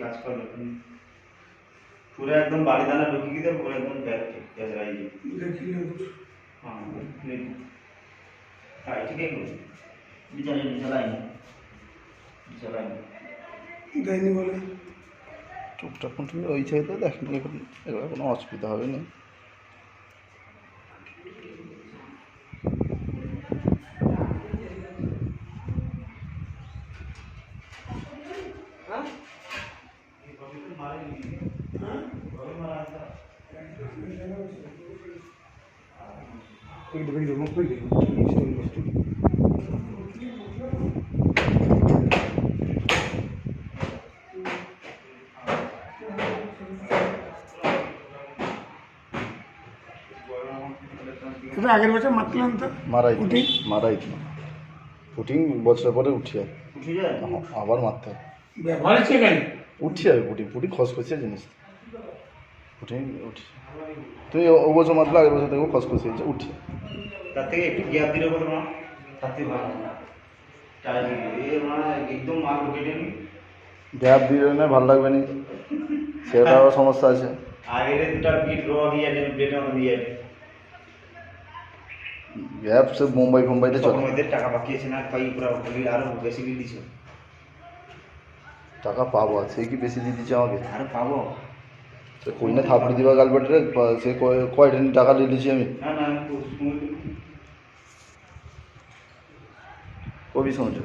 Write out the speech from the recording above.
কাজ করবে পুরো একদম বাড়ি দানা ঢুকিয়ে দিতে পুরো একদম গ্যাস রাইয়ে হ্যাঁ ঠিক আছে দেয়নি বলে টুকটাক কন্টিনিউ ওই সাইডে দেখেন এগুলো কোনো অসুবিধা হবে না। আগের বছর মারলাম তো মারাই পুটিং বছর পরে উঠিয়ে আবার মারতে হবে উঠি যাবে পুটিং খসখসিয়া জিনিস পুটিং উঠি তুই ও বছর মাত্র আগের বছর দেখবো খসখসিয়েছে উঠি তার থেকে একটু গ্যাপ দিলে কত না তার থেকে ভালো একদম মাল কেটে নি গ্যাপ দিলে না ভালো লাগবে না সেটাও সমস্যা আছে আগের দুটা বিট র দিয়ে ব্লেড দিয়ে গ্যাপ সে মুম্বাইতে চলে এদের টাকা বাকি আছে না পাই পুরো আরো বেশি বিল দিছে টাকা পাবো সে কি বেশি দিয়ে দিচ্ছে আমাকে আরো পাবো সে কই না থাপড়ি দিবা গালবেটরে সে কয়টা টাকা দিয়ে দিচ্ছি আমি না না কবি সমঝো